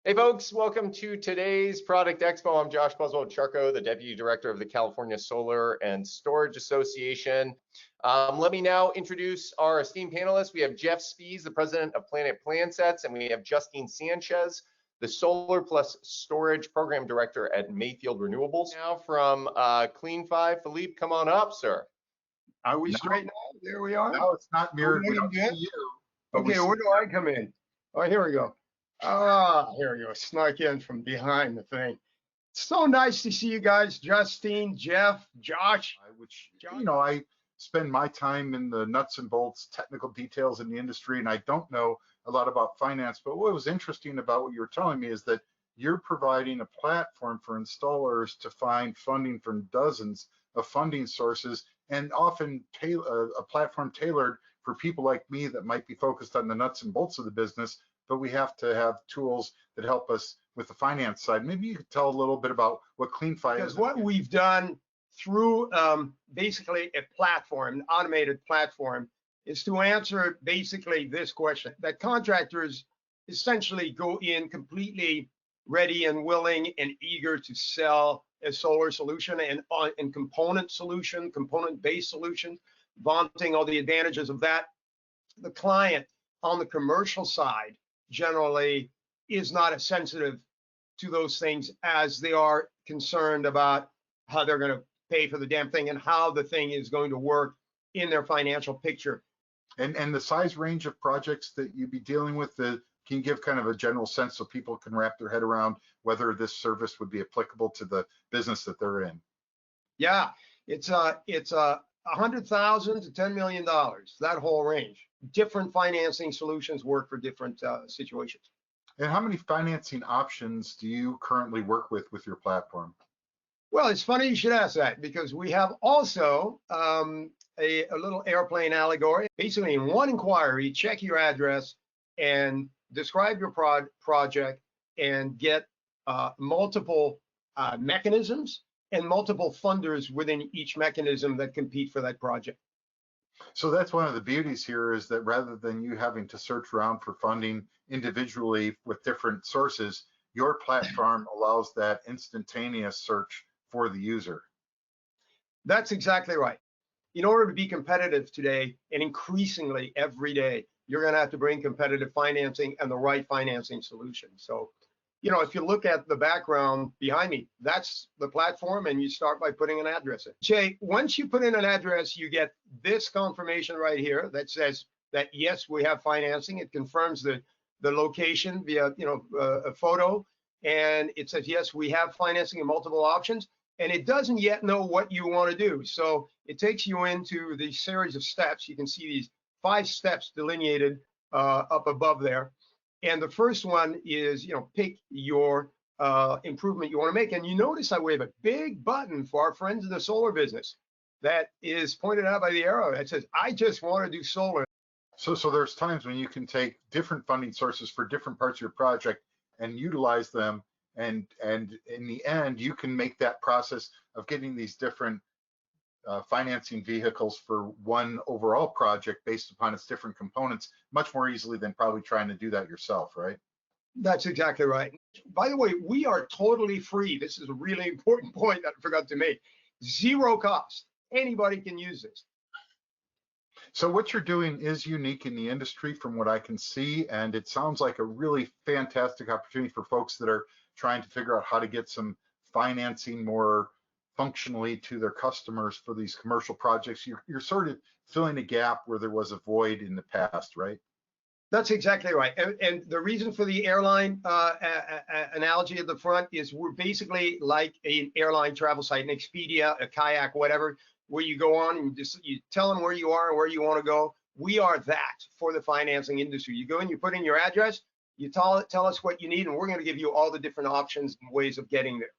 Hey folks, welcome to today's Product Expo. I'm Josh Charco, the Deputy Director of the California Solar and Storage Association. Let me now introduce our esteemed panelists. We have Jeff Spies, the President of Planet Plansets, and we have Justine Sanchez, the Solar Plus Storage Program Director at Mayfield Renewables. Now from CleanFi, Philippe, come on up, sir. Are we straight now? There we are. No, it's not mirrored. We don't see you. Okay, where do I come in? Oh, here we go. Here we go. Snuck in from behind the thing. So nice to see you guys, Justine, Jeff, Josh. I spend my time in the nuts and bolts, technical details in the industry, and I don't know a lot about finance. But what was interesting about what you were telling me is that you're providing a platform for installers to find funding from dozens of funding sources, and often a platform tailored for people like me that might be focused on the nuts and bolts of the business, but we have to have tools that help us with the finance side. Maybe you could tell a little bit about what CleanFi is. Because what we've done through basically a platform, an automated platform, is to answer basically this question, that contractors essentially go in completely ready and willing and eager to sell a solar solution and component-based solution, vaunting all the advantages of that. The client on the commercial side generally is not as sensitive to those things as they are concerned about how they're going to pay for the damn thing and how the thing is going to work in their financial picture. And the size range of projects that you'd be dealing with, can you give kind of a general sense so people can wrap their head around whether this service would be applicable to the business that they're in? Yeah, it's $100,000 to $10 million, that whole range. Different financing solutions work for different situations. And how many financing options do you currently work with your platform? Well, it's funny you should ask that, because we have also a little airplane allegory. Basically, in one inquiry, check your address and describe your project and get multiple mechanisms and multiple funders within each mechanism that compete for that project. So that's one of the beauties here, is that rather than you having to search around for funding individually with different sources, your platform allows that instantaneous search for the user. That's exactly right. In order to be competitive today, and increasingly every day, you're going to have to bring competitive financing and the right financing solution. So, if you look at the background behind me, that's the platform, and you start by putting an address in. Jay, once you put in an address, you get this confirmation right here that says that, yes, we have financing. It confirms the location via, a photo, and it says, yes, we have financing in multiple options, and it doesn't yet know what you want to do. So it takes you into the series of steps. You can see these 5 steps delineated up above there. And the first one is, pick your improvement you want to make. And you notice that we have a big button for our friends in the solar business that is pointed out by the arrow that says, I just want to do solar. So there's times when you can take different funding sources for different parts of your project and utilize them. And in the end, you can make that process of getting these different financing vehicles for one overall project based upon its different components much more easily than probably trying to do that yourself, right? That's exactly right. By the way, we are totally free. This is a really important point that I forgot to make. 0 cost. Anybody can use this. So what you're doing is unique in the industry from what I can see, and it sounds like a really fantastic opportunity for folks that are trying to figure out how to get some financing more functionally to their customers for these commercial projects. You're sort of filling a gap where there was a void in the past, right? That's exactly right. And the reason for the airline analogy at the front is we're basically like an airline travel site, an Expedia, a Kayak, whatever, where you go on and you tell them where you are and where you want to go. We are that for the financing industry. You go in, you put in your address, you tell us what you need, and we're going to give you all the different options and ways of getting there.